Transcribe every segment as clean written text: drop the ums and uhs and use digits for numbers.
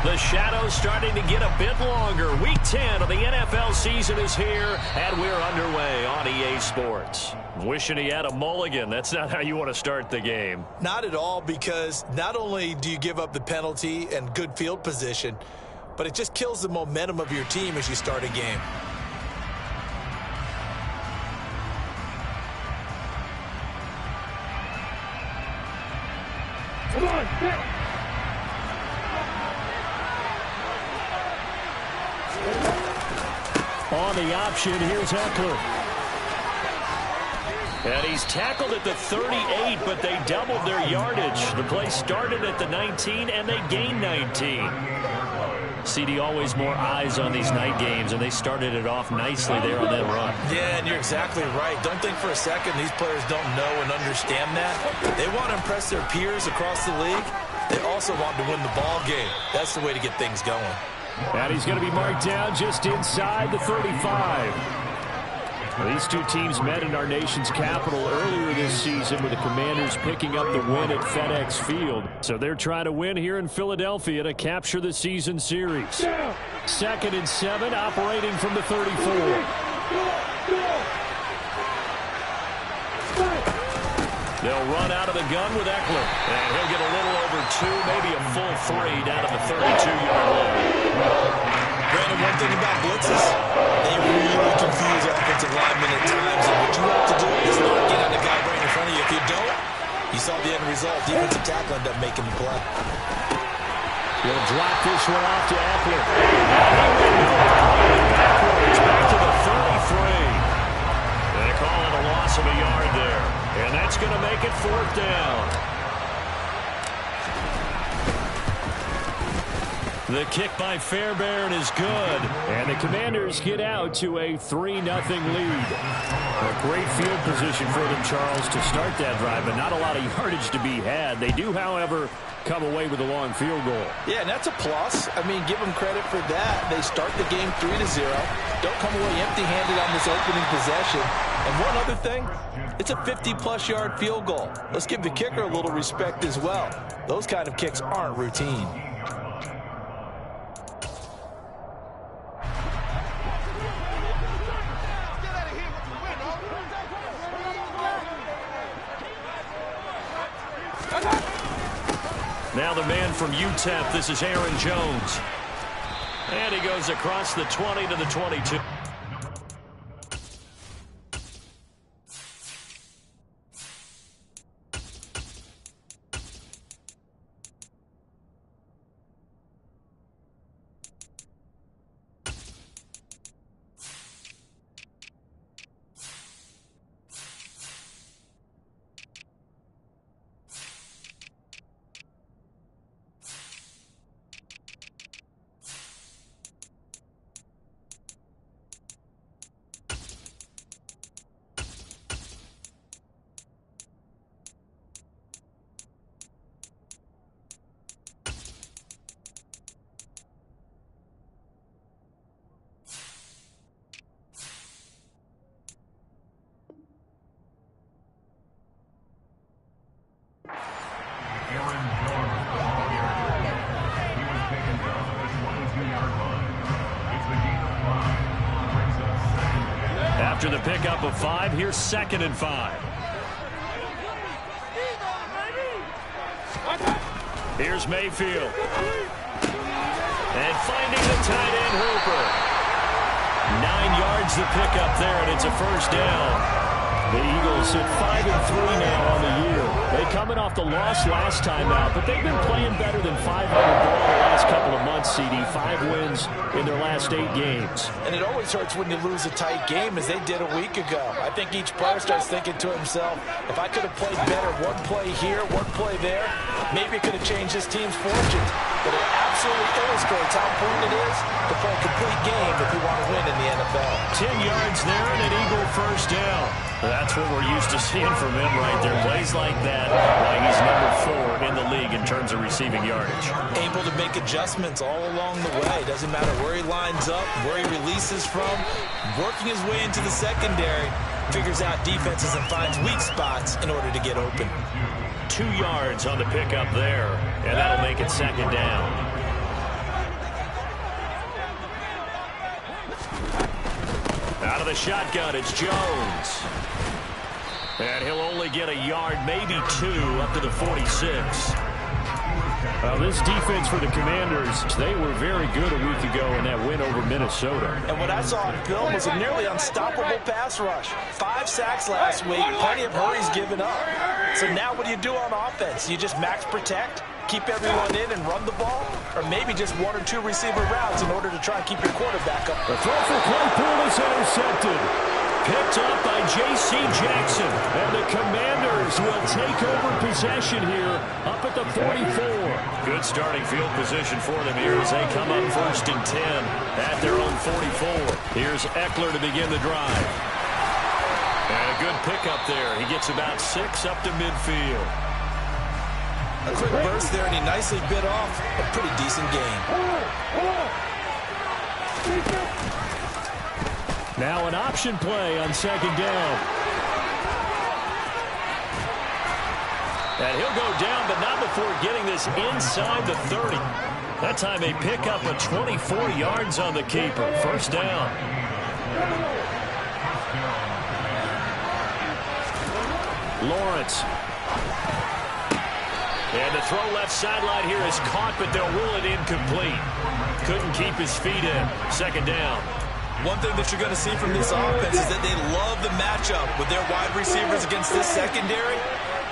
The shadow's starting to get a bit longer. Week 10 of the NFL season is here, and we're underway on EA Sports. Wishing he had a mulligan. That's not how you want to start the game. Not at all, because not only do you give up the penalty and good field position, but it just kills the momentum of your team as you start a game. Come on, hit. On the option, here's Eckler. And he's tackled at the 38, but they doubled their yardage. The play started at the 19, and they gained 19. CD, always more eyes on these night games, and they started it off nicely there on that run. Yeah, and you're exactly right. Don't think for a second these players don't know and understand that. They want to impress their peers across the league. They also want to win the ball game. That's the way to get things going. And he's going to be marked down just inside the 35. These two teams met in our nation's capital earlier this season, with the Commanders picking up the win at FedEx Field. So they're trying to win here in Philadelphia to capture the season series. 2nd and 7, operating from the 34. They'll run out of the gun with Eckler. And he'll get a little over 2, maybe a full 3 down to the 32-yard line. Brandon, one thing about blitzes, they really confuse offensive linemen at times. And what you have to do is not get on the guy right in front of you. If you don't, you saw the end result. Defensive tackle ended up making the play. He'll drop this one off to Eckler. Backwards, back to the 33. They call it a loss of a yard there. And that's going to make it 4th down. The kick by Fairbairn is good. And the Commanders get out to a 3-0 lead. A great field position for them, Charles, to start that drive, but not a lot of yardage to be had. They do, however, come away with a long field goal. Yeah, and that's a plus. I mean, give them credit for that. They start the game 3-0. Don't come away empty-handed on this opening possession. And one other thing, it's a 50-plus yard field goal. Let's give the kicker a little respect as well. Those kind of kicks aren't routine. Now the man from UTEP, this is Aaron Jones. And he goes across the 20 to the 22. After the pickup of 5, here's 2nd and 5. Here's Mayfield. And finding the tight end Hooper. 9 yards the pickup there, and it's a 1st down. The Eagles sit 5-3 now on the year. They coming off the loss last time out, but they've been playing better than 500 ball the last couple of months, CD. 5 wins in their last 8 games. And it always hurts when you lose a tight game, as they did a week ago. I think each player starts thinking to himself, if I could have played better one play here, one play there, maybe it could have changed this team's fortunes. But it absolutely illustrates how important it is to play a complete game if you want to win in the NFL. 10 yards there and an Eagle 1st down. That's what we're used to seeing from him right there. Plays like that, why he's number 4 in the league in terms of receiving yardage. Able to make adjustments all along the way. Doesn't matter where he lines up, where he releases from. Working his way into the secondary, figures out defenses and finds weak spots in order to get open. 2 yards on the pickup there, and that'll make it 2nd down. Out of the shotgun, it's Jones. And he'll only get a yard, maybe 2, up to the 46. This defense for the Commanders, they were very good a week ago in that win over Minnesota. And what I saw on film was a nearly unstoppable pass rush. 5 sacks last week, plenty of hurries given up. So now what do you do on offense? You just max protect, keep everyone in and run the ball? Or maybe just 1 or 2 receiver routes in order to try and keep your quarterback up? The throw for Claypool is intercepted. Picked up by J.C. Jackson. And the Commanders will take over possession here up at the 44. Good starting field position for them here as they come up 1st and 10 at their own 44. Here's Eckler to begin the drive. And a good pickup there. He gets about 6 up to midfield. A quick burst there, and he nicely bit off a pretty decent gain. Now an option play on 2nd down. And he'll go down, but not before getting this inside the 30. That time they pick up a 24 yards on the keeper. 1st down. Lawrence. And the throw left sideline here is caught, but they'll rule it incomplete. Couldn't keep his feet in. 2nd down. One thing that you're going to see from this offense is that they love the matchup with their wide receivers against this secondary.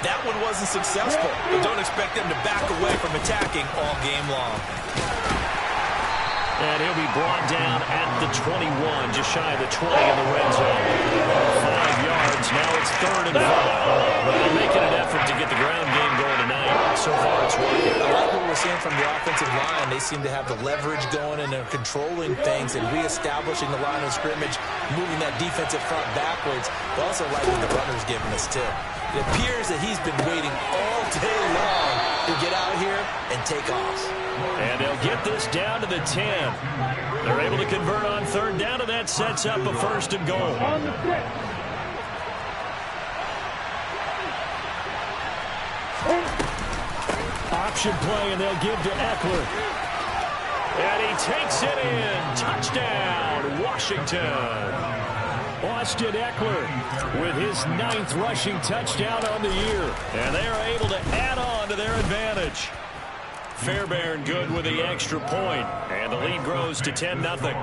That one wasn't successful, but don't expect them to back away from attacking all game long. And he'll be brought down at the 21, just shy of the 20 in the red zone. 5 yards, now it's 3rd and 5. They're making an effort to get the ground game going tonight. So far it's working. I like what we're seeing from the offensive line. They seem to have the leverage going, and they're controlling things and reestablishing the line of scrimmage, moving that defensive front backwards. But also like what the runner's giving us too. It appears that he's been waiting all day long to get out here and take off. And they'll get this down to the 10. They're able to convert on 3rd down, and that sets up a 1st and goal. Option play, and they'll give to Eckler. And he takes it in. Touchdown, Washington. Austin Eckler with his 9th rushing touchdown on the year. And they are able to add on to their advantage. Fairbairn good with the extra point. And the lead grows to 10-0.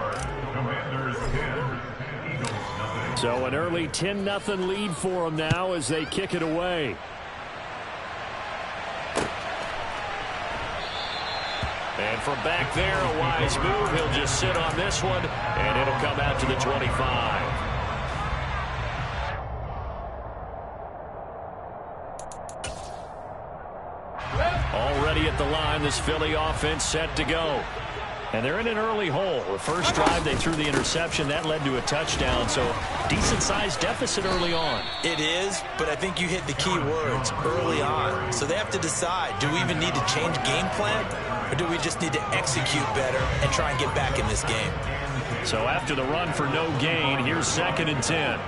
So an early 10-0 lead for them now as they kick it away. And from back there, a wise move. He'll just sit on this one, and it'll come out to the 25. Already at the line, this Philly offense set to go. And they're in an early hole. The first drive, they threw the interception. That led to a touchdown, so decent-sized deficit early on. It is, but I think you hit the key words, early on. So they have to decide, do we even need to change game plan, or do we just need to execute better and try and get back in this game? So after the run for no gain, here's 2nd and 10.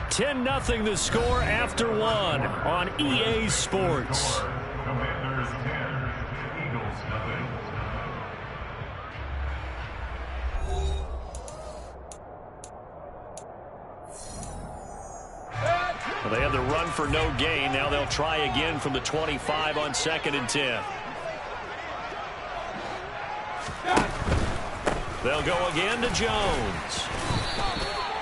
10-0 the score after 1 on EA Sports. Commanders 10, Eagles nothing. Well, they had the run for no gain. Now they'll try again from the 25 on 2nd and 10. They'll go again to Jones.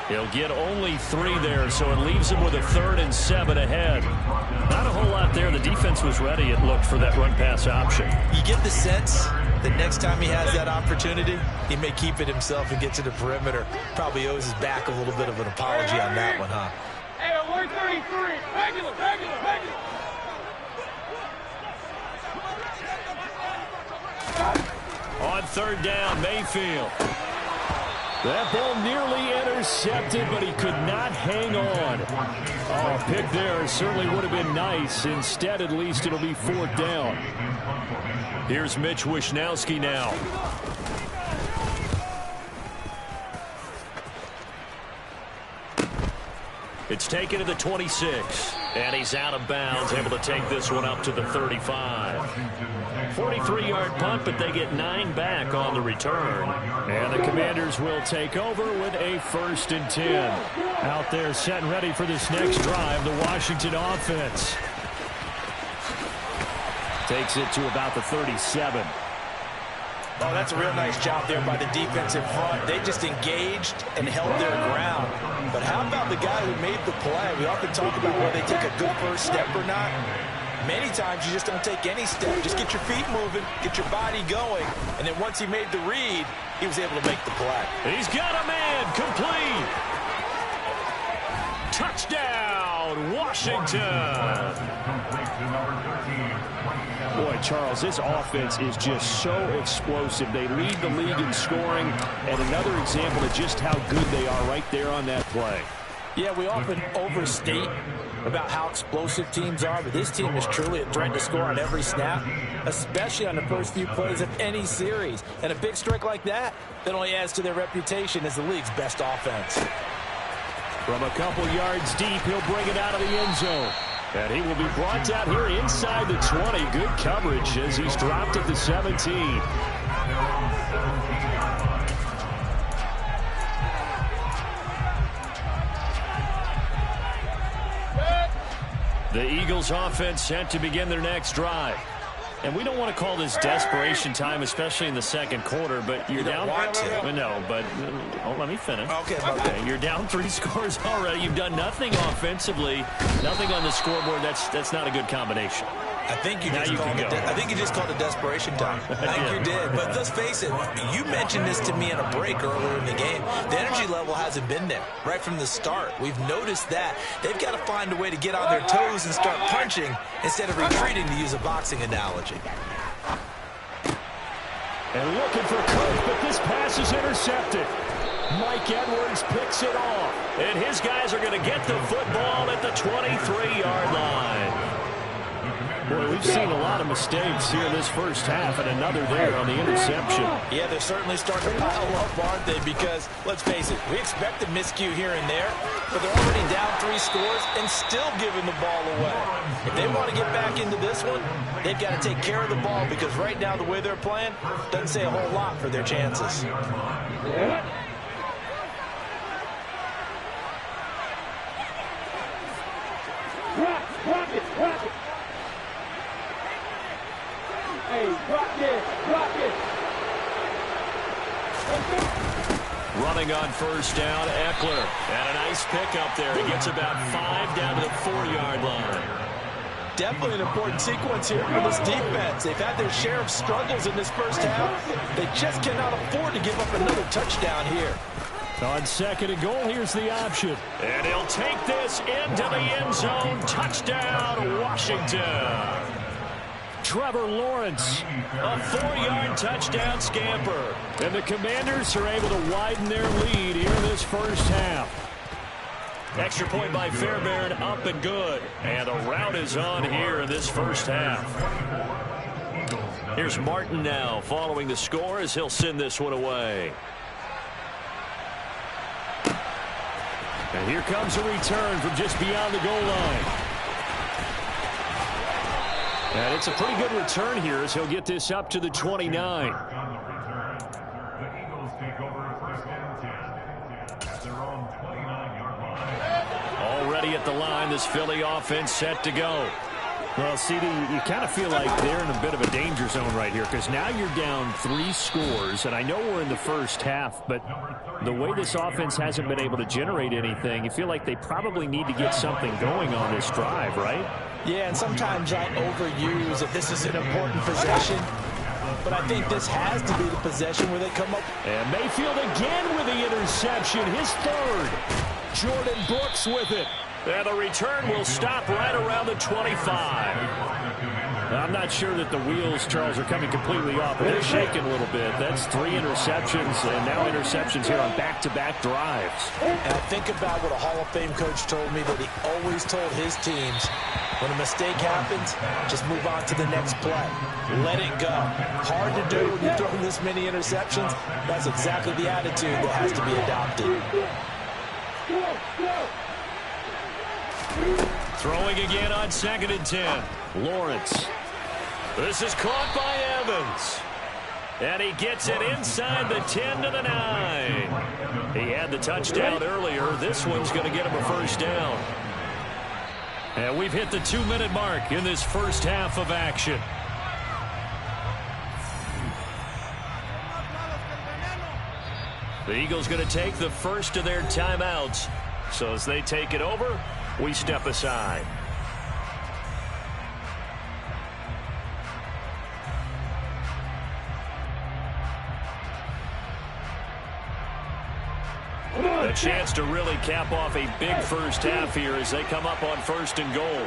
He'll get only 3 there, so it leaves him with a 3rd and 7 ahead. Not a whole lot there. The defense was ready, it looked, for that run-pass option. You get the sense that next time he has that opportunity, he may keep it himself and get to the perimeter. Probably owes his back a little bit of an apology on that one, huh? Hey, 133, regular. On 3rd down, Mayfield. That ball nearly intercepted, but he could not hang on. Oh, a pick there certainly would have been nice. Instead, at least, it'll be 4th down. Here's Mitch Wishnowsky now. It's taken to the 26. And he's out of bounds, able to take this one up to the 35. 43-yard punt, but they get 9 back on the return. And the Commanders will take over with a 1st and 10. Out there set and ready for this next drive, the Washington offense. Takes it to about the 37. Oh, that's a real nice job there by the defense in front. They just engaged and held their ground. But how about the guy who made the play? We often talk about whether they take a good first step or not. Many times you just don't take any step. Just get your feet moving, get your body going, and then once he made the read, he was able to make the play. He's got a man, complete. Touchdown, Washington. Boy, Charles, this offense is just so explosive. They lead the league in scoring, and another example of just how good they are right there on that play. Yeah, we often overstate about how explosive teams are, but this team is truly a threat to score on every snap, especially on the first few plays of any series. And a big strike like that only adds to their reputation as the league's best offense. From a couple yards deep, he'll bring it out of the end zone. And he will be brought down here inside the 20. Good coverage as he's dropped at the 17. The Eagles offense set to begin their next drive. And we don't want to call this desperation time, especially in the second quarter, but you're down. No, but let me finish. Okay. You're down 3 scores already. You've done nothing offensively, nothing on the scoreboard. That's not a good combination. I think you just called it desperation time. I think you did. But let's face it, you mentioned this to me in a break earlier in the game. The energy level hasn't been there right from the start. We've noticed that. They've got to find a way to get on their toes and start punching instead of retreating, to use a boxing analogy. And looking for Cook, but this pass is intercepted. Mike Edwards picks it off. And his guys are going to get the football at the 23-yard line. Boy, we've seen a lot of mistakes here in this first half, and another there on the interception. Yeah, they're certainly starting to pile up, aren't they? Because, let's face it, we expect a miscue here and there, but they're already down 3 scores and still giving the ball away. If they want to get back into this one, they've got to take care of the ball, because right now the way they're playing doesn't say a whole lot for their chances. Rock it. Hey, rock it. Running on first down, Eckler. And a nice pickup there. He gets about 5 down to the 4-yard line. Definitely an important sequence here for this defense. They've had their share of struggles in this first half. They just cannot afford to give up another touchdown here. On 2nd and goal, here's the option. And he'll take this into the end zone. Touchdown, Washington. Trevor Lawrence. A 4-yard touchdown scamper. And the Commanders are able to widen their lead here in this first half. Extra point by Fairbairn, up and good. And the route is on here in this first half. Here's Martin now following the score as he'll send this one away. And here comes a return from just beyond the goal line. And it's a pretty good return here as he'll get this up to the 29. The Eagles take over 1st and 10 at their own 29-yard line. Already at the line, this Philly offense set to go. Well, CD, you kind of feel like they're in a bit of a danger zone right here because now you're down 3 scores, and I know we're in the first half, but the way this offense hasn't been able to generate anything, you feel like they probably need to get something going on this drive, right? Yeah, and sometimes I overuse that this is an important possession, but I think this has to be the possession where they come up. And Mayfield again with the interception, his 3rd. Jordan Brooks with it. And the return will stop right around the 25. I'm not sure that the wheels, Charles, are coming completely off, but they're shaking a little bit. That's 3 interceptions, and now interceptions here on back-to-back drives. And I think about what a Hall of Fame coach told me that he always told his teams, when a mistake happens, just move on to the next play. Let it go. Hard to do when you're throwing this many interceptions. That's exactly the attitude that has to be adopted. Throwing again on 2nd and 10. Lawrence. This is caught by Evans. And he gets it inside the 10 to the 9. He had the touchdown earlier. This one's going to get him a first down. And we've hit the 2-minute mark in this first half of action. The Eagles going to take the first of their timeouts. So as they take it over, we step aside. A chance to really cap off a big first half here as they come up on 1st and goal.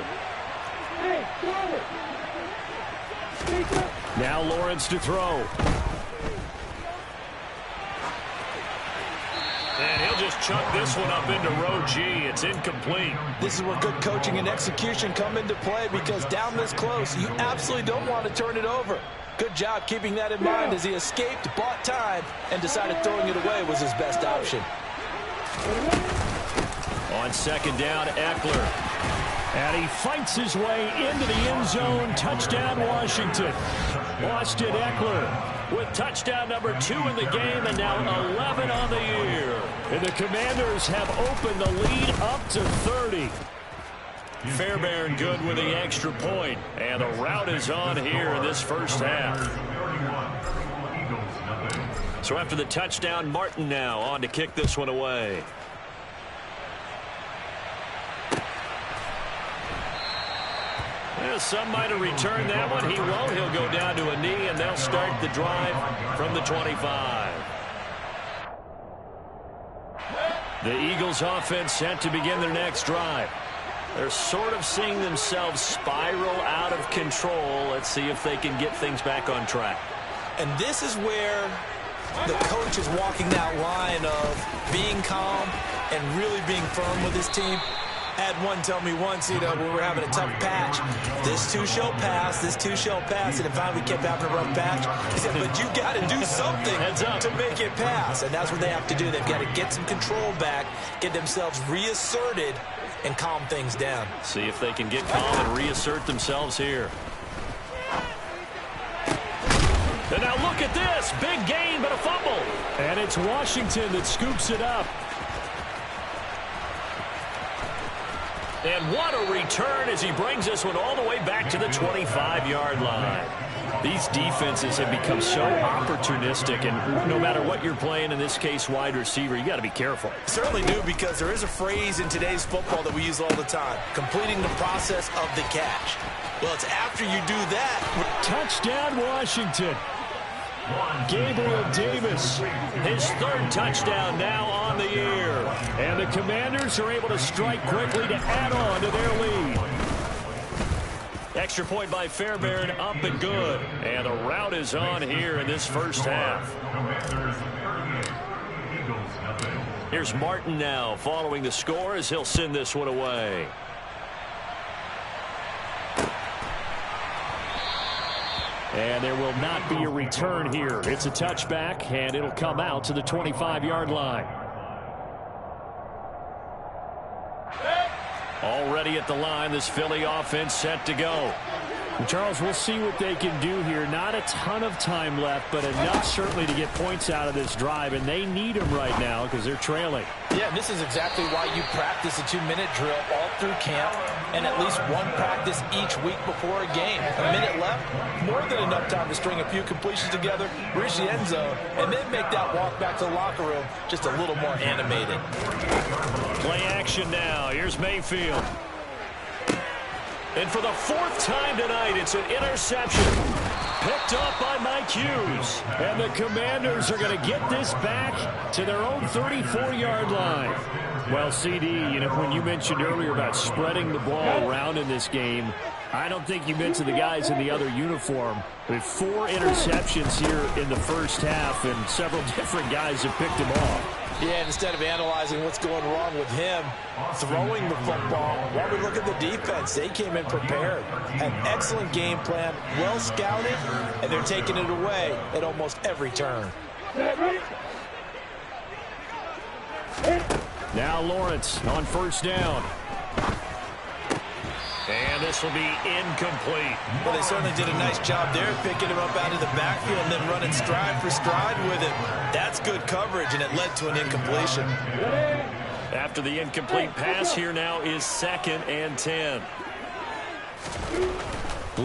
Now Lawrence to throw. And he'll just chuck this one up into row G. It's incomplete. This is where good coaching and execution come into play, because down this close, you absolutely don't want to turn it over. Good job keeping that in mind as he escaped, bought time, and decided throwing it away was his best option. On 2nd down, Eckler. And he fights his way into the end zone. Touchdown, Washington. Austin Eckler with touchdown number 2 in the game, and now 11 on the year. And the Commanders have opened the lead up to 30. Fairbairn good with the extra point, and the route is on here in this first half. So after the touchdown, Martin now on to kick this one away. Well, some might have returned that one. He won't. He'll go down to a knee, and they'll start the drive from the 25. The Eagles offense set to begin their next drive. They're sort of seeing themselves spiral out of control. Let's see if they can get things back on track. And this is where the coach is walking that line of being calm and really being firm with his team. Had one tell me once, when we were having a tough patch, this too shall pass, this too shall pass, and if we kept having a rough patch, he said, but you got to do something to make it pass, and that's what they have to do. They've got to get some control back, get themselves reasserted, and calm things down. See if they can get calm and reassert themselves here. And now look at this, big gain, but a fumble. And it's Washington that scoops it up. And what a return as he brings this one all the way back to the 25-yard line. These defenses have become so opportunistic, and no matter what you're playing, in this case wide receiver, you got to be careful. Certainly do, because there is a phrase in today's football that we use all the time, completing the process of the catch. Well, it's after you do that. Touchdown, Washington. Gabriel Davis, his 3rd touchdown now on the year. And the Commanders are able to strike quickly to add on to their lead. Extra point by Fairbairn, up and good. And the route is on here in this first half. Here's Martin now following the score as he'll send this one away. And there will not be a return here. It's a touchback, and it'll come out to the 25-yard line. Already at the line, this Philly offense set to go. Charles, we'll see what they can do here. Not a ton of time left, but enough certainly to get points out of this drive, and they need them right now because they're trailing. Yeah, this is exactly why you practice a 2-minute drill all through camp and at least one practice each week before a game. A minute left, more than enough time to string a few completions together, reach the end zone, and then make that walk back to the locker room just a little more animated. Play action now. Here's Mayfield. And for the 4th time tonight, it's an interception. Picked up by Mike Hughes. And the Commanders are going to get this back to their own 34-yard line. Well, CD, when you mentioned earlier about spreading the ball around in this game, I don't think you mentioned the guys in the other uniform. With 4 interceptions here in the first half, and several different guys have picked him off. Yeah, instead of analyzing what's going wrong with him throwing the football, while we look at the defense, they came in prepared. An excellent game plan, well scouted, and they're taking it away at almost every turn. Now Lawrence on 1st down. And this will be incomplete. Well, they certainly did a nice job there, picking him up out of the backfield and then running stride for stride with him. That's good coverage, and it led to an incompletion. After the incomplete pass, here now is 2nd and 10.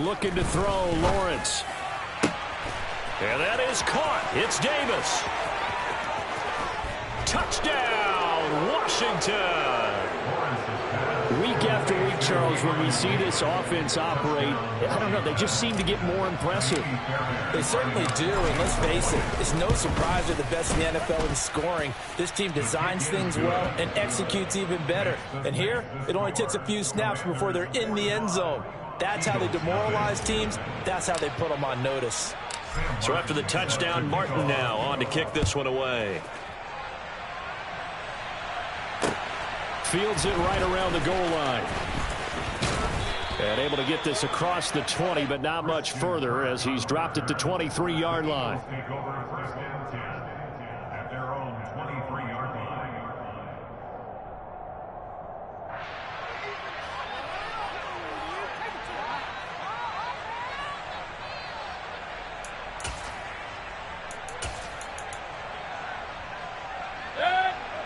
Looking to throw, Lawrence. And that is caught. It's Davis. Touchdown, Washington. Week after week, Charles, when we see this offense operate, I don't know, they just seem to get more impressive. They certainly do, and let's face it, it's no surprise they're the best in the NFL in scoring. This team designs things well and executes even better. And here, it only takes a few snaps before they're in the end zone. That's how they demoralize teams. That's how they put them on notice. So after the touchdown, Martin now on to kick this one away. Fields it right around the goal line. And able to get this across the 20, but not much further as he's dropped it to 23-yard line. Take over 1st and 10 at their own 23-yard line.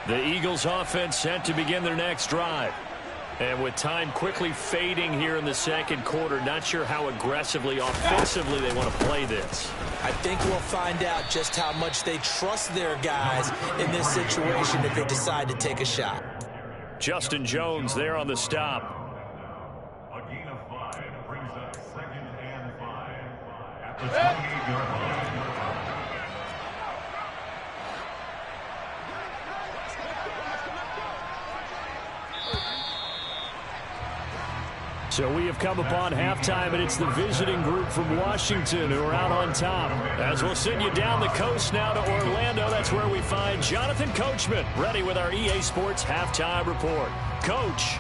The Eagles offense set to begin their next drive. And with time quickly fading here in the 2nd quarter, not sure how aggressively, offensively they want to play this. I think we'll find out just how much they trust their guys in this situation if they decide to take a shot. Justin Jones there on the stop. A gain of 5 brings up 2nd and 5 at the 28-yard line. So we have come upon halftime, and it's the visiting group from Washington who are out on top. As we'll send you down the coast now to Orlando, that's where we find Jonathan Coachman, ready with our EA Sports Halftime Report. Coach.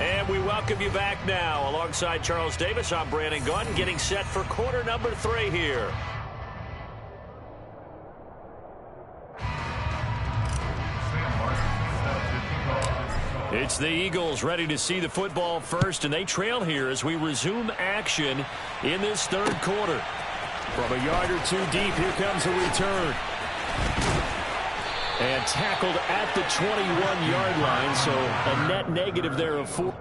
And we welcome you back now. Alongside Charles Davis, I'm Brandon Gunn, getting set for quarter number 3 here. It's the Eagles ready to see the football first, and they trail here as we resume action in this 3rd quarter. From a yard or 2 deep, here comes a return. And tackled at the 21-yard line, so a net negative there of 4.